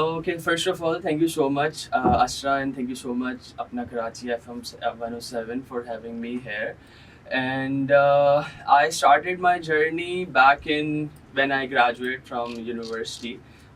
Okay, first of all, thank you so much, Asra, and thank you so much, Apna Karachi FM 107 for having me here. And I started my journey back in when I graduated from university.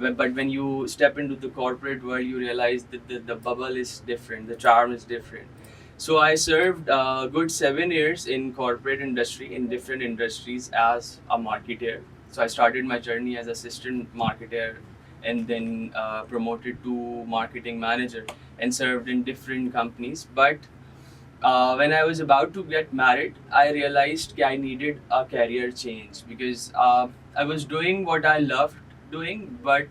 but when you step into the corporate world you realize that the bubble is different, the charm is different. So I served a good 7 years in corporate industry in different industries as a marketer. So I started my journey as assistant marketer and then promoted to marketing manager and served in different companies. But when I was about to get married, I realized that I needed a career change because I was doing what I loved doing, but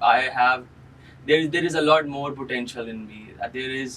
I have there is a lot more potential in me. There is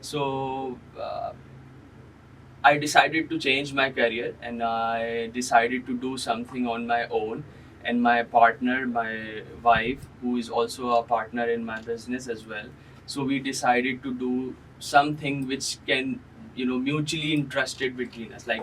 So I decided to change my career and I decided to do something on my own. And my partner, my wife, who is also a partner in my business as well, so we decided to do something which can mutually interested between us, like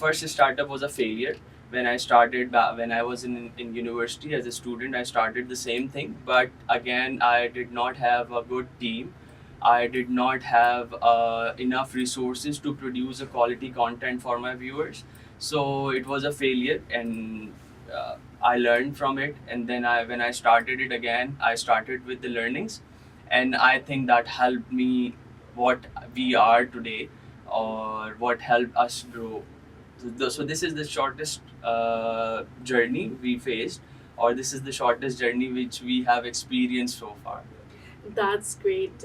First startup was a failure. When I started, when I was in university as a student, I started the same thing, but again I did not have a good team. I did not have enough resources to produce a quality content for my viewers. So it was a failure, and I learned from it. And then when I started it again, I started with the learnings. And I think that helped me what we are today, or what helped us grow. So this is the shortest journey we faced, or this is the shortest journey which we have experienced so far. That's great.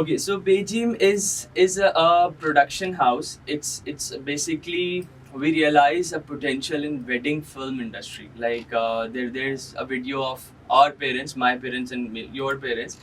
Okay, so Beijing is a production house. It's basically we realize a potential in wedding film industry. Like there's a video of our parents, my parents and your parents,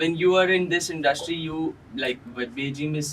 when you are in this industry, you like what Beijing is.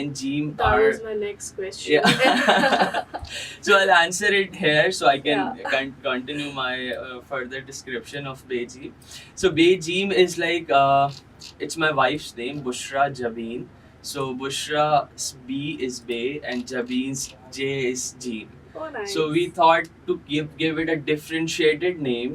and Jim That are. was my next question. Yeah. So I'll answer it here so I can Yeah. continue my further description of Beijing. So Beijing is like it's my wife's name, Bushra Jabeen. So Bushra's B is Bay and Jabeen's J is Jean. Oh, nice. So we thought to give it a differentiated name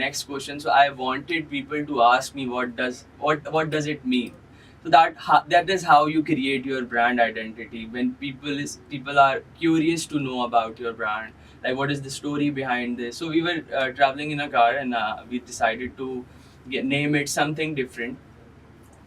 next question. So I wanted people to ask me what does it mean. So that is how you create your brand identity. When people are curious to know about your brand, like what is the story behind this. So we were traveling in a car and we decided to name it something different.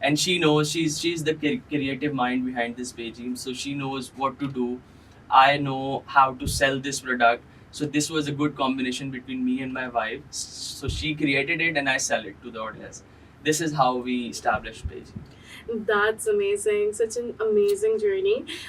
and she knows she's the creative mind behind this paging, so she knows what to do. I know how to sell this product, so this was a good combination between me and my wife. So she created it and I sell it to the audience. This is how we established paging. That's amazing, such an amazing journey.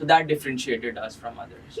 So that differentiated us from others.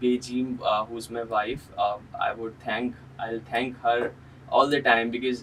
Beijing, who's my wife, I'll thank her all the time, because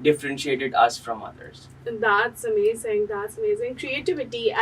differentiated us from others. That's amazing. That's amazing. Creativity,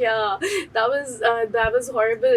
Yeah, that was horrible.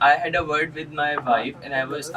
I had a word with my wife and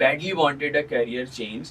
badly wanted a career change.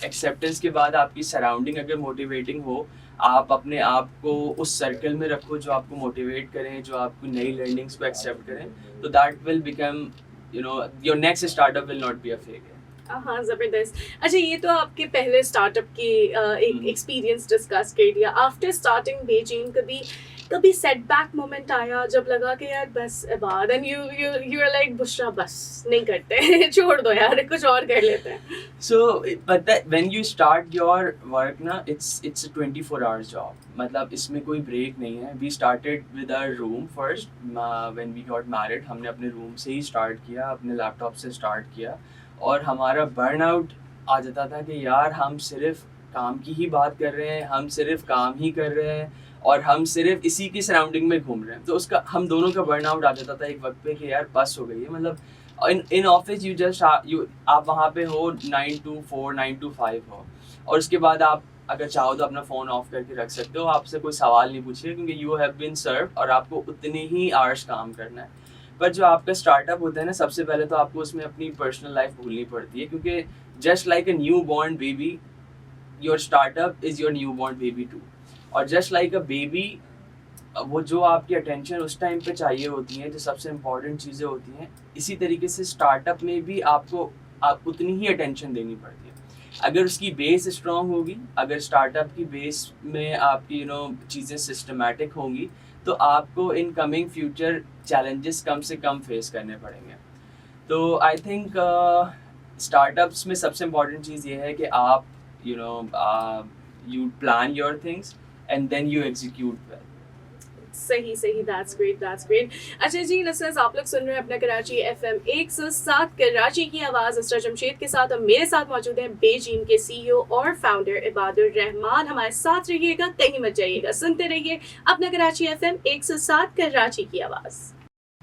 Acceptance کے بعد آپ کی surrounding اگر motivating ہو, آپ اپنے آپ کو اس circle میں رکھو جو آپ کو موٹیویٹ کریں, جو آپ کو نئی لرننگس کو ایکسیپٹ کریں, تو that will become your next start up will not be a failure. ہاں زبردست. اچھا یہ تو آپ کے پہلے اسٹارٹ اپ کی ایک ایکسپیرینس ڈسکس کر لیا. آفٹر اسٹارٹنگ بیجنگ کبھی سیٹ بیک مومنٹ آیا جب لگا کہ یار بس عباد اینڈ یو آر لائک بشرا بس نہیں کرتے, چھوڑ دو یار کچھ اور کر لیتے ہیں. So, but when you start your work نا, it's a 24 hours job. مطلب اس میں کوئی بریک نہیں ہے. We started with our room first. When we got married, ہم نے اپنے روم سے ہی اسٹارٹ کیا, اپنے لیپ ٹاپ سے اسٹارٹ کیا, اور ہمارا برن آؤٹ آ جاتا تھا کہ یار ہم صرف کام کی ہی بات کر رہے ہیں, ہم صرف کام ہی کر رہے ہیں, اور ہم صرف اسی کی سراؤنڈنگ میں گھوم رہے ہیں. تو اس کا ہم دونوں کا برن آؤٹ آ جاتا تھا ایک وقت پہ کہ یار بس ہو گئی ہے. مطلب ان آفس یو جسٹ آپ وہاں پہ ہو 9 to 4 9 to 5 ہو, اور اس کے بعد آپ اگر چاہو تو اپنا فون آف کر کے رکھ سکتے ہو, آپ سے کوئی سوال نہیں پوچھے کیونکہ یو ہیو بین سروڈ, اور آپ کو اتنے ہی آورس کام کرنا ہے. پر جو آپ کا اسٹارٹ اپ ہوتا ہے نا, سب سے پہلے تو آپ کو اس میں اپنی پرسنل لائف بھولنی پڑتی ہے, کیونکہ just like a new born baby, your start up is your new born baby too. اور جسٹ لائک اے بیبی, وہ جو آپ کی اٹینشن اس ٹائم پہ چاہیے ہوتی ہیں, جو سب سے امپورٹنٹ چیزیں ہوتی ہیں, اسی طریقے سے اسٹارٹ اپ میں بھی آپ اتنی ہی اٹینشن دینی پڑتی ہے. اگر اس کی بیس اسٹرانگ ہوگی, اگر اسٹارٹ اپ کی بیس میں آپ کی چیزیں سسٹمیٹک ہوں گی, تو آپ کو ان کمنگ فیوچر چیلنجز کم سے کم فیس کرنے پڑیں گے. تو آئی تھنک اسٹارٹ اپس میں سب سے امپورٹنٹ چیز یہ ہے کہ آپ you plan your things and then you execute well. صحیح دیٹس گریٹ. اچھا جی لسنرز, آپ لوگ سن رہے ہیں اپنا کراچی FM 107 کراچی کی آواز اسرا جمشید کے ساتھ, اور میرے ساتھ موجود ہیں بیجیم کے CEO اور فاؤنڈر عباد الرحمان. ہمارے ساتھ رہیے گا, کہیں مت جائیے گا, سنتے رہیے اپنا کراچی FM 107 کراچی کی آواز.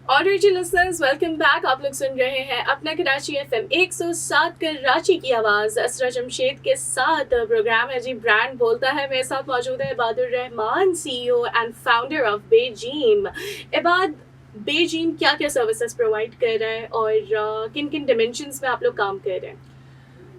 اور جی لسنرز, ویلکم بیک. آپ لوگ سن رہے ہیں اپنا کراچی FM 107 کراچی کی آواز اسرا جمشید کے ساتھ. پروگرام ہے جی برانڈ بولتا ہے. میرے ساتھ موجود ہے عباد الرحمان, CEO اینڈ فاؤنڈر آف بیجیم. عباد, بیجیم کیا کیا سروسز پرووائڈ کر رہا ہے اور کن کن ڈیمینشنز میں آپ لوگ کام کر رہے ہیں؟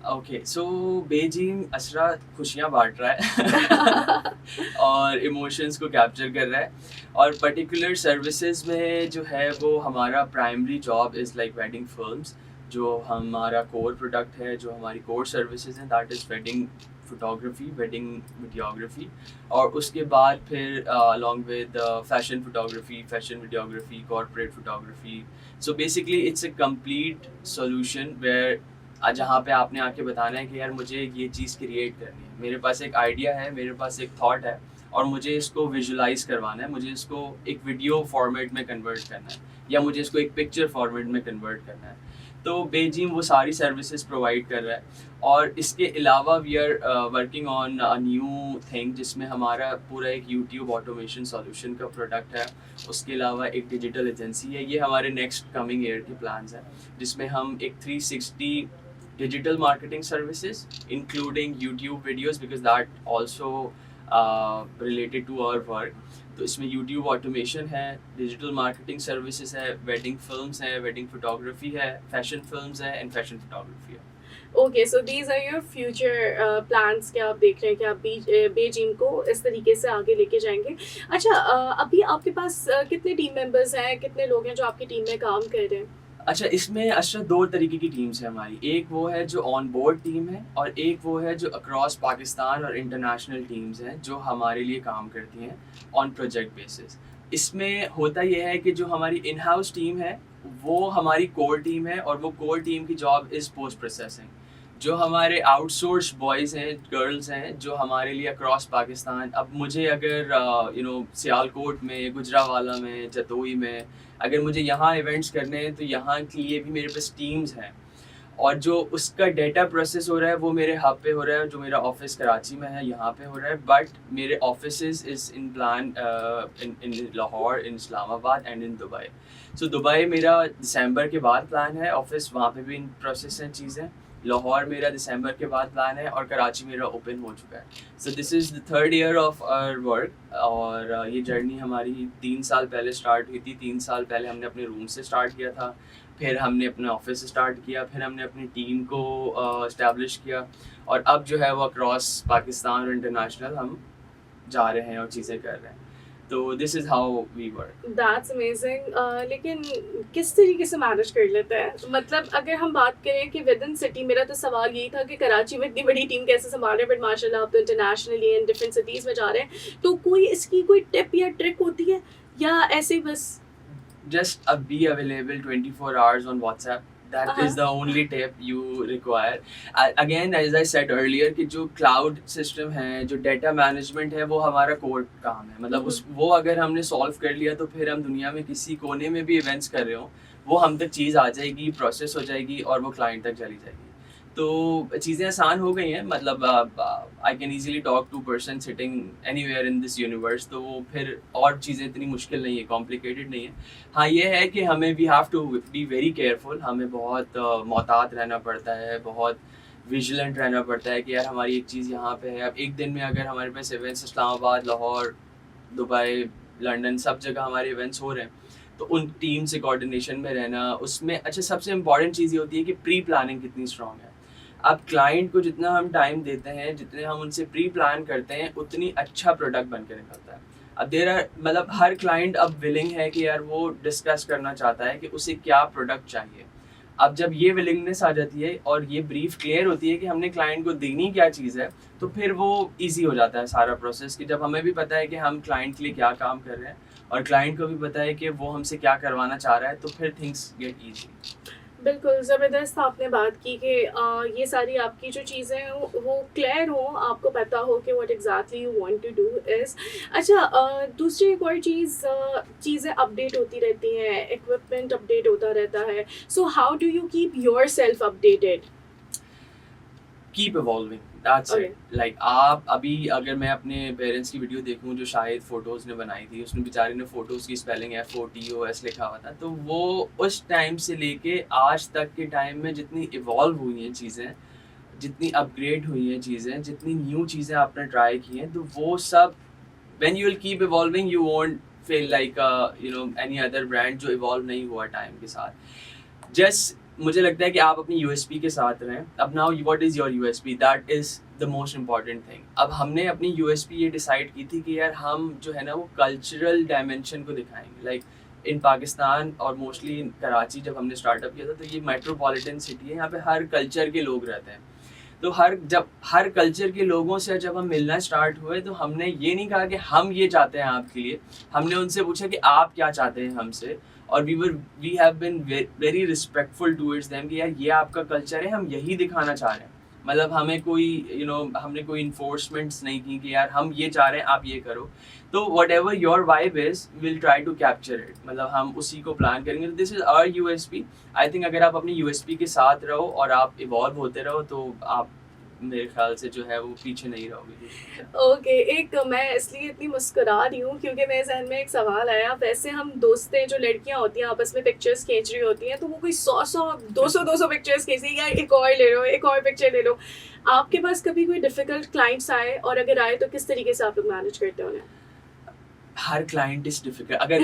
اوکے, سو بیجیم اسرا خوشیاں بانٹ رہا ہے اور ایموشنس کو کیپچر کر رہا ہے, اور پرٹیکولر سروسز میں جو ہے وہ ہمارا primary job is like wedding films, جو ہمارا کور پروڈکٹ ہے, جو ہماری کور سروسز ہیں, that is wedding photography, wedding videography, اور اس کے بعد پھر along with fashion photography, fashion videography, corporate photography. So basically it's a complete solution where جہاں پہ آپ نے آ کے بتانا ہے کہ یار مجھے یہ چیز کریٹ کرنی ہے, میرے پاس ایک آئیڈیا ہے, میرے پاس ایک تھاٹ ہے, اور مجھے اس کو ویژولائز کروانا ہے, مجھے اس کو ایک ویڈیو فارمیٹ میں کنورٹ کرنا ہے, یا مجھے اس کو ایک پکچر فارمیٹ میں کنورٹ کرنا ہے. تو بیجیم وہ ساری سروسز پرووائڈ کر رہا ہے. اور اس کے علاوہ we are working on new thing, جس میں ہمارا پورا ایک یوٹیوب آٹومیشن سولوشن کا پروڈکٹ ہے. اس کے علاوہ ایک ڈیجیٹل ایجنسی ہے. یہ ہمارے نیکسٹ کمنگ ایئر کے پلانز ہیں, جس میں ہم ایک 360 digital marketing services including YouTube videos, because that also related to our work. تو اس میں یوٹیوب آٹومیشن ہے, ڈیجیٹل مارکیٹنگ سروسز ہے, ویڈنگ فلمس ہیں, ویڈنگ فوٹوگرافی ہے, فیشن فلمس ہیں, اینڈ فیشن فوٹوگرافی ہے. Okay, so these are your future plans کہ آپ دیکھ رہے ہیں کہ آپ بیجیم کو اس طریقے سے آگے لے کے جائیں گے. اچھا, ابھی آپ کے پاس کتنے ٹیم ممبرز ہیں, کتنے لوگ ہیں جو آپ کی ٹیم میں کام کر رہے ہیں؟ اچھا, اس میں اشرف 2 طریقے کی ٹیمز ہیں ہماری. ایک وہ ہے جو آن بورڈ ٹیم ہے, اور ایک وہ ہے جو اکراس پاکستان اور انٹرنیشنل ٹیمز ہیں جو ہمارے لیے کام کرتی ہیں آن پروجیکٹ بیسس. اس میں ہوتا یہ ہے کہ جو ہماری ان ہاؤس ٹیم ہے وہ ہماری کور ٹیم ہے, اور وہ کور ٹیم کی جاب از پوسٹ پروسیسنگ. جو ہمارے آؤٹ سورس بوائز ہیں, گرلز ہیں, جو ہمارے لیے اکراس پاکستان, اب مجھے اگر سیالکوٹ میں, گجرانوالہ میں, جتوئی میں اگر مجھے یہاں ایونٹس کرنے ہیں, تو یہاں کے لیے بھی میرے پاس ٹیمز ہیں, اور جو اس کا ڈیٹا پروسیس ہو رہا ہے وہ میرے ہب پہ ہو رہا ہے, جو میرا آفس کراچی میں ہے یہاں پہ ہو رہا ہے. بٹ میرے آفیسز از ان پلان ان لاہور, ان اسلام آباد and in Dubai. So Dubai میرا دسمبر کے بعد پلان ہے آفس, وہاں پہ بھی ان پروسیس ہیں چیزیں. لاہور میرا دسمبر کے بعد پلان ہے, اور کراچی میرا اوپن ہو چکا ہے. So this is the 3rd year of our work, اور یہ جرنی ہماری 3 سال پہلے اسٹارٹ ہوئی تھی. 3 سال پہلے ہم نے اپنے روم سے اسٹارٹ کیا تھا. پھر ہم نے اپنا آفس اسٹارٹ کیا, پھر ہم نے اپنی ٹیم کو اسٹیبلش کیا, اور اب جو ہے وہ اکراس پاکستان اور انٹرنیشنل ہم جا رہے ہیں اور چیزیں کر رہے ہیں. تو this is how we work. That's amazing. لیکن کس طریقے سے مینیج کر لیتے ہیں؟ مطلب اگر ہم بات کریں کہ ود ان سٹی، میرا تو سوال یہی تھا کہ کراچی میں اتنی بڑی ٹیم کیسے سنبھال رہے ہیں، بٹ ماشاء اللہ آپ تو انٹرنیشنلی اینڈ ڈفرینٹ سٹیز میں جا رہے ہیں، تو کوئی اس کی کوئی ٹپ یا ٹرک ہوتی ہے یا ایسے ہی بس؟ Just be available 24 hours on WhatsApp. That is the only tip you require. Again, as I said earlier, کہ جو cloud system ہے، جو data management ہے، وہ ہمارا core کام ہے. مطلب وہ اگر ہم نے solve کر لیا تو پھر ہم دنیا میں کسی کونے میں بھی events کر رہے ہوں، وہ ہم تک چیز آ جائے گی، پروسیس ہو جائے گی اور وہ client تک چلی جائے گی. تو چیزیں آسان ہو گئی ہیں. مطلب I can easily talk to person sitting anywhere in this universe. تو وہ پھر اور چیزیں اتنی مشکل نہیں ہے، کمپلیکیٹڈ نہیں ہے. ہاں یہ ہے کہ ہمیں we have to be very careful. ہمیں بہت محتاط رہنا پڑتا ہے، بہت ویجیلنٹ رہنا پڑتا ہے کہ یار ہماری ایک چیز یہاں پہ ہے. اب ایک دن میں اگر ہمارے پاس ایونٹس اسلام آباد، لاہور، دبئی، لنڈن، سب جگہ ہمارے ایونٹس ہو رہے ہیں، تو ان ٹیم سے کوآرڈینیشن میں رہنا. اس میں اچھا سب سے امپورٹنٹ چیز یہ ہوتی ہے کہ پری پلاننگ کتنی اسٹرانگ ہے. اب کلائنٹ کو جتنا ہم ٹائم دیتے ہیں، جتنے ہم ان سے پری پلان کرتے ہیں، اتنی اچھا پروڈکٹ بن کے نکلتا ہے. اب مطلب ہر کلائنٹ اب ولنگ ہے کہ یار وہ ڈسکس کرنا چاہتا ہے کہ اسے کیا پروڈکٹ چاہیے. اب جب یہ ولنگنیس آ جاتی ہے اور یہ بریف کلیئر ہوتی ہے کہ ہم نے کلائنٹ کو دینی کیا چیز ہے، تو پھر وہ ایزی ہو جاتا ہے سارا پروسیس. کہ جب ہمیں بھی پتہ ہے کہ ہم کلائنٹ کے لیے کیا کام کر رہے ہیں اور کلائنٹ کو بھی پتہ ہے کہ وہ ہم سے کیا کروانا چاہ رہا ہے، تو پھر تھنگس گیٹ ایزی. بالکل زبردست آپ نے بات کی کہ یہ ساری آپ کی جو چیزیں ہیں وہ کلیئر ہوں، آپ کو پتہ ہو کہ what exactly you want to do is. اچھا دوسری ایک اور چیزیں اپڈیٹ ہوتی رہتی ہیں، اکوپمنٹ اپڈیٹ ہوتا رہتا ہے. So how do you keep yourself updated? Keep evolving. That's it. Like آپ ابھی اگر میں اپنے پیرنٹس کی ویڈیو دیکھوں جو شاید فوٹوز نے بنائی تھی، اس میں بیچارے نے فوٹوز کی اسپیلنگ FOTOS لکھا ہوا تھا. تو وہ اس ٹائم سے لے کے آج تک کے ٹائم میں جتنی ایوالو ہوئی ہیں چیزیں، جتنی اپ گریڈ ہوئی ہیں چیزیں، جتنی نیو چیزیں آپ نے ٹرائی کی ہیں، تو وہ سب when you will keep evolving you won't feel like any other brand جو ایوالو نہیں ہوا ٹائم کے ساتھ. جسٹ مجھے لگتا ہے کہ آپ اپنی USP کے ساتھ رہیں. اب now what is your USP؟ That is the most important thing. اب ہم نے اپنی USP یہ ڈیسائیڈ کی تھی کہ یار ہم جو ہے نا وہ کلچرل ڈائمینشن کو دکھائیں گے. لائک ان پاکستان اور موسٹلی کراچی جب ہم نے اسٹارٹ اپ کیا تھا، تو یہ میٹروپولیٹن سٹی ہے، یہاں پہ ہر کلچر کے لوگ رہتے ہیں. تو جب ہر کلچر کے لوگوں سے جب ہم ملنا اسٹارٹ ہوئے، تو ہم نے یہ نہیں کہا کہ ہم یہ چاہتے ہیں آپ کے لیے. ہم نے ان سے پوچھا کہ آپ کیا چاہتے ہیں ہم سے، اور we have been very respectful towards them کہ یار یہ آپ کا کلچر ہے، ہم یہی دکھانا چاہ رہے ہیں. مطلب ہمیں کوئی ہم نے کوئی انفورسمنٹس نہیں کی کہ یار ہم یہ چاہ رہے ہیں آپ یہ کرو. تو whatever your vibe is we'll try to capture it. مطلب ہم اسی کو پلان کریں گے. دس is our USP. I think اگر آپ اپنی USP کے ساتھ رہو اور آپ ایوالو ہوتے رہو، تو آپ میرے خیال سے جو ہے وہ پیچھے نہیں رہو گے. اوکے، ایک میں اس لیے اتنی مسکرا رہی ہوں کیونکہ میرے ذہن میں ایک سوال آیا. ویسے ہم دوستیں جو لڑکیاں ہوتی ہیں آپس میں پکچرز کھینچ رہی ہوتی ہیں، تو وہ کوئی 100 پکچرز کھینچ رہی ہے، ایک اور لے لو، ایک اور پکچر لے لو. آپ کے پاس کبھی کوئی ڈیفیکلٹ کلائنٹس آئے، اور اگر آئے تو کس طریقے سے آپ لوگ مینیج کرتے ہو انہیں؟ ہر کلائنٹ از ڈیفیکلٹ. اگر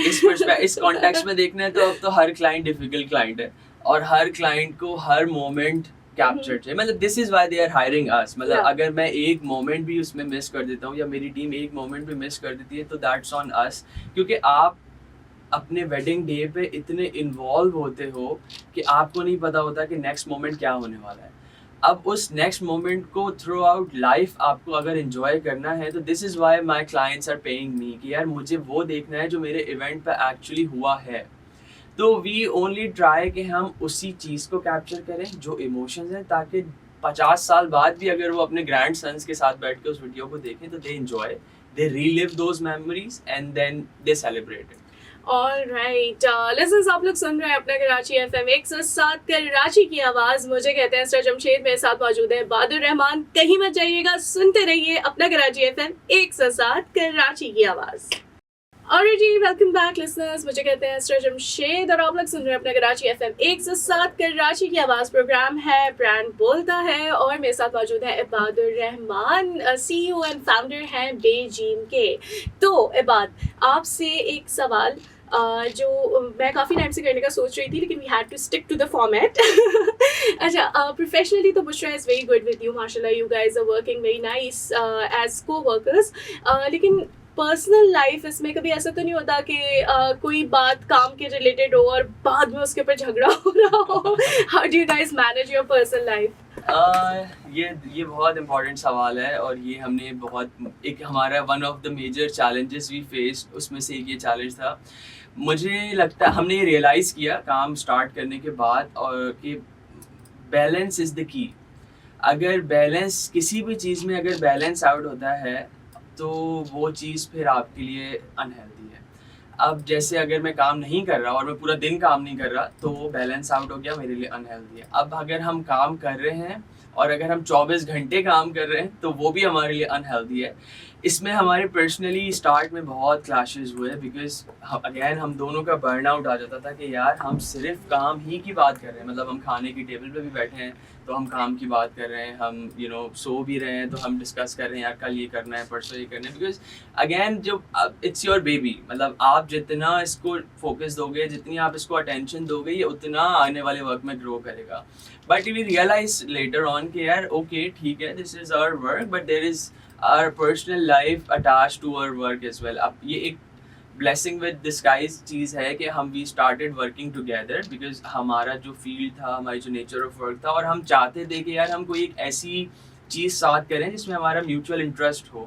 اس کانٹیکسٹ میں دیکھنا ہے تو اب تو ہر کلائنٹ ڈیفیکلٹ کلائنٹ ہے، اور ہر کلائنٹ کو ہر مومنٹ کیپچر چاہیے. مطلب this is why they are hiring us. مطلب اگر میں ایک مومنٹ بھی اس میں مس کر دیتا ہوں، یا میری ٹیم ایک مومنٹ بھی مس کر دیتی ہے، تو دیٹس آن اس. کیونکہ آپ اپنے ویڈنگ ڈے پہ اتنے انوالو ہوتے ہو کہ آپ کو نہیں پتا ہوتا کہ نیکسٹ مومنٹ کیا ہونے والا ہے. اب اس نیکسٹ مومنٹ کو تھرو آؤٹ لائف آپ کو اگر انجوائے کرنا ہے، تو this is why my clients are paying me کہ یار مجھے وہ دیکھنا ہے جو میرے ایونٹ پہ ایکچولی ہوا ہے. تو وی اونلی ٹرائی کہ ہم اسی چیز کو کیپچر کریں جو ایموشنز ہیں، تاکہ 50 سال بعد بھی اگر وہ اپنے گرینڈ سنس کے ساتھ بیٹھ کے اس ویڈیو کو دیکھیں، تو they enjoy, they relive those memories and then they celebrate it. All right listeners, آپ لوگ سن رہے ہیں اپنا کراچی FM 107 کراچی کی آواز. مجھے کہتے ہیں اسرا جمشید، میرے ساتھ موجود ہے عباد الرحمان. کہیں مت جائیے گا، سنتے رہیے اپنا کراچی FM 107 کراچی کی آواز. اور جی ویلکم بیک لسنرز، مجھے کہتے ہیں اسرا جمشید، اور آپ لوگ سن رہے ہیں اپنا کراچی FM 107 کراچی کی آواز. پروگرام ہے برانڈ بولتا ہے، اور میرے ساتھ موجود ہے عباد الرحمان، CEO اینڈ فاؤنڈر ہیں بے جیم کے. تو عباد، آپ سے ایک سوال. جو میں کافی ٹائم سے کرنے کا سوچ رہی تھی لیکن we had to stick to the format. اچھا پروفیشنلی تو Bushra is very good with you ماشاء اللہ, you guys are working very nice as coworkers. لیکن پرسنل لائف اس میں کبھی ایسا تو نہیں ہوتا کہ کوئی بات کام کے ریلیٹڈ ہو اور بعد میں اس کے اوپر جھگڑا ہو رہا ہو؟ How do you guys manage your personal life? یہ بہت امپورٹنٹ سوال ہے, اور یہ ہم نے بہت ایک ہمارا one of the major challenges we faced, اس میں سے ایک یہ چیلنج تھا. مجھے لگتا ہے ہم نے یہ ریئلائز کیا کام اسٹارٹ کرنے کے بعد, اور کہ بیلنس از دا کی. اگر بیلنس کسی بھی چیز میں اگر بیلنس آؤٹ ہوتا ہے تو وہ چیز پھر آپ کے لیے انہیلدی ہے. اب جیسے اگر میں کام نہیں کر رہا اور میں پورا دن کام نہیں کر رہا تو وہ بیلنس آؤٹ ہو گیا, میرے لیے انہیلدی ہے. اب اگر ہم کام کر رہے ہیں اور اگر ہم 24 گھنٹے کام کر رہے ہیں تو وہ بھی ہمارے لیے انہیلدی ہے. اس میں ہمارے پرسنلی اسٹارٹ میں بہت کلاشز ہوئے, بیکاز اگین ہم دونوں کا برن آؤٹ آ جاتا تھا کہ یار ہم صرف کام ہی کی بات کر رہے ہیں. مطلب ہم کھانے کی ٹیبل پہ بھی بیٹھے ہیں تو ہم کام کی بات کر رہے ہیں, ہم سو بھی رہے ہیں تو ہم ڈسکس کر رہے ہیں یار کل یہ کرنا ہے, پرسوں یہ کرنا ہے. بیکاز اگین جو اٹس یور بیبی, مطلب آپ جتنا اس کو فوکس دو گے, جتنی آپ اس کو اٹینشن دو گے, یہ اتنا آنے والے وقت میں گرو کرے گا. But we realize later on کہ یار اوکے ٹھیک ہے, this is our work but there is our personal life attached to our work as well. اب یہ ایک blessing with disguise چیز ہے کہ ہم we started working together because ہمارا جو field تھا, ہماری جو nature of work تھا, اور ہم چاہتے تھے کہ یار ہم کوئی ایک ایسی چیز ساتھ کریں جس میں ہمارا mutual interest ہو.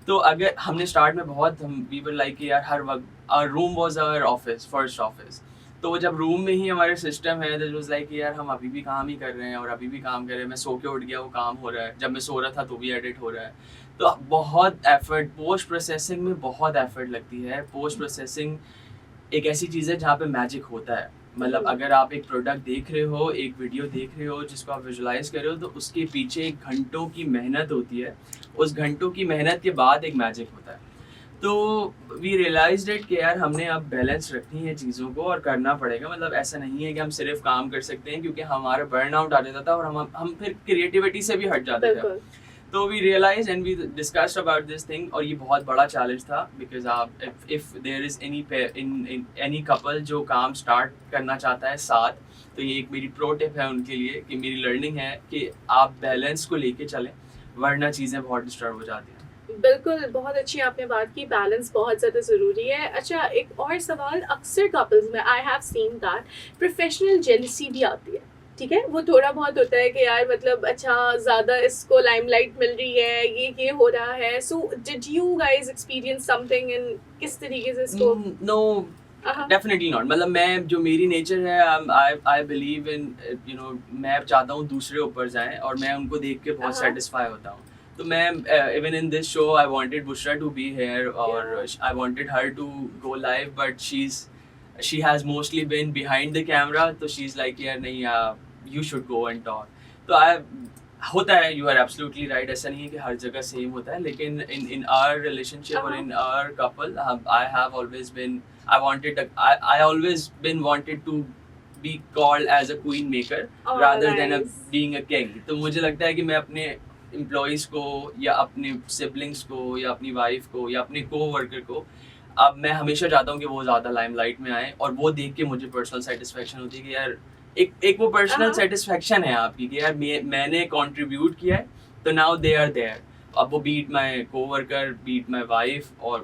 تو اگر ہم نے اسٹارٹ میں بہت we were like کہ یار ہر وقت our room was our office, first office. تو وہ جب روم میں ہی ہمارے سسٹم ہے دیٹ واز لائک کہ یار ہم ابھی بھی کام ہی کر رہے ہیں اور ابھی بھی کام کر رہے ہیں. میں سو کے اٹھ گیا وہ کام ہو رہا ہے, جب میں سو رہا تھا تو بھی ایڈٹ ہو رہا ہے. تو بہت ایفرٹ, پوسٹ پروسیسنگ میں بہت ایفرٹ لگتی ہے. پوسٹ پروسیسنگ ایک ایسی چیز ہے جہاں پہ میجک ہوتا ہے. مطلب اگر آپ ایک پروڈکٹ دیکھ رہے ہو, ایک ویڈیو دیکھ رہے ہو جس کو آپ ویژولائز کر رہے ہو, تو اس کے پیچھے ایک گھنٹوں کی محنت ہوتی ہے. اس گھنٹوں کی محنت کے بعد ایک میجک ہوتا ہے. تو وی ریئلائزڈ اٹ کہ یار ہم نے اب بیلنس رکھنی ہے چیزوں کو اور کرنا پڑے گا. مطلب ایسا نہیں ہے کہ ہم صرف کام کر سکتے ہیں, کیونکہ ہمارا برن آؤٹ آ جاتا تھا اور ہم پھر کریٹیوٹی سے بھی ہٹ جاتے تھے. تو we realize and we discussed about this thing, اور یہ بہت بڑا چیلنج تھا. بیکاز آپ if there is any couple جو کام اسٹارٹ کرنا چاہتا ہے ساتھ, تو یہ ایک میری پرو ٹپ ہے ان کے لیے, کہ میری لرننگ ہے کہ آپ بیلنس کو لے کے چلیں, ورنہ چیزیں بہت ڈسٹرب ہو جاتی ہیں. بالکل, بہت اچھی آپ نے بات کی, بیلنس بہت زیادہ ضروری ہے. اچھا ایک اور سوال, اکثر کپلز میں I have seen that professional jealousy بھی آتی ہے. ٹھیک ہے, وہ تھوڑا بہت ہوتا ہے کہ یار مطلب اچھا زیادہ اس کو لائم لائٹ مل رہی ہے, یہ ہو رہا ہے. So did you guys experience something in کس طریقے سے اس کو؟ No definitely not. مطلب میں جو میری نیچر ہے, آئی بلیو ان میں چاہتا ہوں دوسرے اوپر جائیں اور میں ان کو دیکھ کے بہت سیٹسفائی ہوتا ہوں. تو میں even in this show I wanted Bushra to be here, اور I wanted her to go live, but she has mostly been behind the camera. تو شی از لائک یار نہیں, you should go and talk. تو ہوتا ہے, you are absolutely right, ایسا نہیں ہے کہ ہر جگہ سیم ہوتا ہے. لیکن ان آور ریلیشن شپ اور in our couple I have always been I always been wanted to be called as a queen maker rather than being a king. تو مجھے لگتا ہے کہ میں اپنے امپلائیز کو یا اپنے سبلنگس کو یا اپنی وائف کو یا اپنے کو ورکر کو, اب میں ہمیشہ چاہتا ہوں کہ وہ زیادہ لائم لائٹ میں آئیں, اور وہ دیکھ کے مجھے پرسنل سیٹسفیکشن ہوتی ہے کہ یار ایک وہ پرسنل سیٹسفیکشن ہے آپ کی کہ یار میں نے کنٹریبیوٹ کیا ہے, تو ناؤ دے آر دیئر. اب وہ بیٹ مائی کو ورکر, بیٹ مائی وائف, اور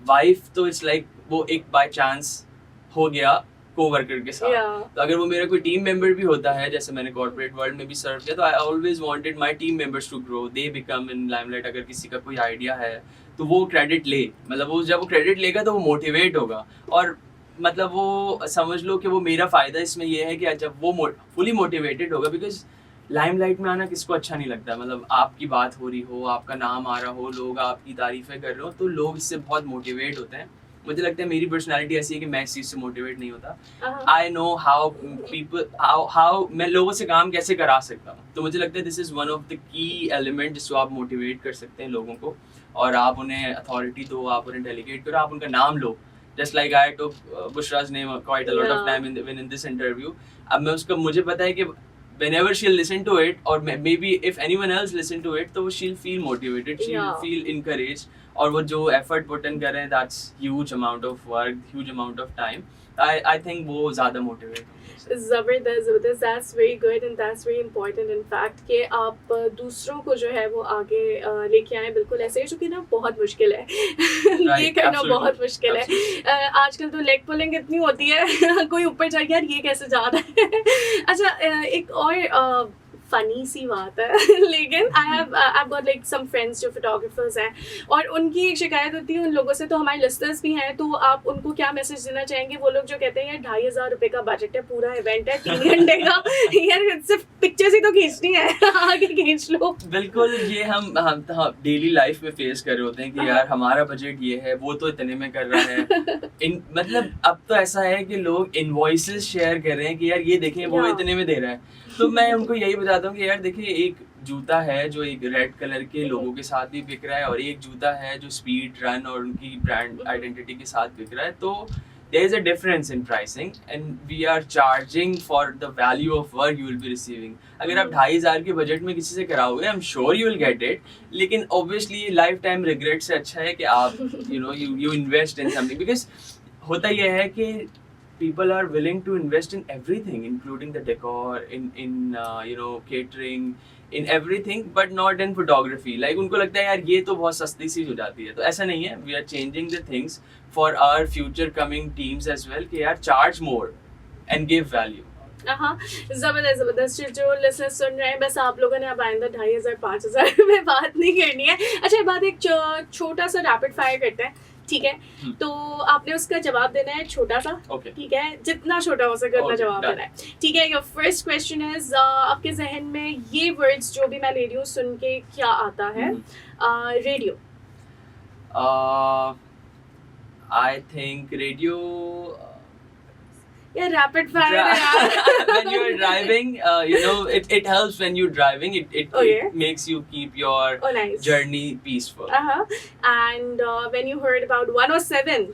وائف تو اٹس لائک وہ ایک بائی چانس ہو گیا کو ورکر کے ساتھ. تو اگر وہ میرا کوئی ٹیم ممبر بھی ہوتا ہے, جیسے میں نے کارپوریٹ ورلڈ میں بھی سرو کیا, تو I always wanted my team members to grow, they become in limelight. اگر کسی کا کوئی آئیڈیا ہے تو وہ کریڈٹ لے, مطلب وہ جب وہ کریڈٹ لے گا تو وہ موٹیویٹ ہوگا, اور مطلب وہ سمجھ لو کہ وہ میرا فائدہ اس میں یہ ہے کہ جب وہ فلی موٹیویٹڈ ہوگا, بیکاز لائم لائٹ میں آنا کس کو اچھا نہیں لگتا. مطلب آپ کی بات ہو رہی ہو, آپ کا نام آ رہا ہو, لوگ آپ کی تعریفیں کر رہے ہو, تو لوگ اس سے بہت موٹیویٹ ہوتے ہیں. مجھے لگتا ہے میری پرسنالٹی ایسی ہے کہ میں اس چیز سے موٹیویٹ نہیں ہوتا. آئی نو ہاؤ میں لوگوں سے کام کیسے کرا سکتا ہوں. تو مجھے لگتا ہے دس از ون آف دا کی ایلیمنٹ جس کو آپ موٹیویٹ کر سکتے ہیں لوگوں کو, اور آپ انہیں اتھارٹی دو, آپ انہیں ڈیلیگیٹ کرو, آپ ان کا نام لو. Just like I took Bushra's name quite a lot of time in this interview. اب میں اس کا مجھے پتا ہے کہ whenever she'll listen to it, or maybe if anyone else listen to it, تو she'll feel motivated, she'll feel encouraged, اور وہ جو ایفرٹ پٹ ان کر رہے ہیں that's huge amount of work, huge amount of time. I think وہ زیادہ motivate ہوں گے. زبردست زبردست, that's very good and that's very important in fact کہ آپ دوسروں کو جو ہے وہ آگے لے کے آئیں, بالکل ایسے ہی, جو کہ نا بہت مشکل ہے یہ کرنا بہت مشکل ہے. آج کل تو لیگ پولنگ اتنی ہوتی ہے, کوئی اوپر جائے یار یہ کیسے جا رہا ہے. اچھا ایک اور فنی سی بات ہے, لیکن I have got like some friends جو فوٹوگرافرز ہیں, اور ان کی ایک شکایت ہوتی ہے ان لوگوں سے, تو ہمارے لسنرس بھی ہیں, تو آپ ان کو کیا میسج دینا چاہیں گے؟ وہ لوگ جو کہتے ہیں یار 2,500 روپے کا بجٹ ہے, پورا ایونٹ ہے 3 گھنٹے کا, یار صرف پکچرز ہی تو کھینچنی ہے, آگے کھینچ لو. بالکل, یہ ہم ڈیلی لائف میں فیس کر رہے ہوتے ہیں کہ یار ہمارا بجٹ یہ ہے, وہ تو اتنے میں کر رہا ہے. مطلب اب تو ایسا ہے کہ لوگ انوائسز شیئر کر رہے ہیں کہ یار یہ دیکھیں وہ اتنے میں دے رہا ہے. تو میں ان کو یہی بتاتا ہوں کہ یار دیکھیے, ایک جوتا ہے جو ایک ریڈ کلر کے لوگوں کے ساتھ بھی بک رہا ہے, اور ایک جوتا ہے جو اسپیڈ رن اور ان کی برانڈ آئیڈینٹی کے ساتھ بک رہا ہے. تو there is a difference in pricing and we are charging for the value of work you will be receiving. اگر آپ 2,500 کے بجٹ میں کسی سے کراؤ گے, I'm sure you will get it, لیکن obviously life time regret سے اچھا ہے کہ آپ you invest in something, because ہوتا یہ ہے کہ people are willing to invest in everything, including the decor, in catering, in everything, but not in photography. Like ان کو لگتا ہے یار یہ تو بہت سستی سی ہو جاتی ہے. تو ایسا نہیں ہے, we are changing the things for our future coming teams as well, کہ یار charge more and give value. ہاں زبردست زبردست. جو لسنرز سن رہے ہیں, بس آپ لوگوں نے اب آئندہ 2,500 5,000 میں بات نہیں کرنی ہے. اچھا بات ایک چھوٹا سا ریپڈ فائر کرتے ہیں, ٹھیک ہے؟ تو آپ نے اس کا جواب دینا ہے چھوٹا سا, ٹھیک ہے, جتنا چھوٹا ہو سکے اتنا جواب دینا ہے, ٹھیک ہے. یور فرسٹ کویسچن از, آپ کے ذہن میں یہ ورڈز جو بھی میں لے رہی ہوں سن کے کیا آتا ہے؟ Radio. I think radio. Yeah, rapid fire. When you're driving, it helps when you're driving. It makes you keep your journey peaceful. And when you heard about 107?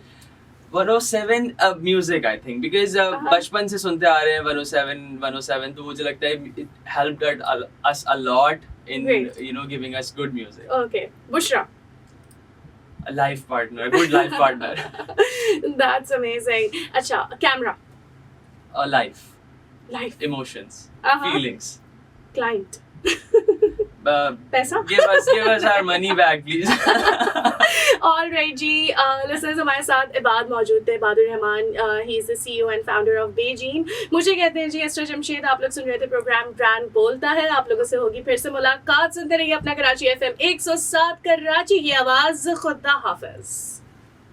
107 music, I think, because بچپن سے سنتے آ رہے ہیں 107, تو مجھے لگتا ہے it helped us a lot in giving us good music. Okay. Bushra. A life partner, good life partner. That's amazing. Acha, camera. Life. Emotions. Feelings. Client. پیسہ. Give us our money back, please. All right G, listeners ہمارے ساتھ عباد موجود تھے, عباد الرحمان. He is the CEO and founder of Beijing. مجھے کہتے ہیں جی اسرا جمشید. آپ لوگ سن رہے تھے پروگرام برانڈ بولتا ہے. آپ لوگوں سے ہوگی پھر سے ملاقات. سنتے رہیے اپنا کراچی FM 107 کراچی کی آواز. خدا حافظ.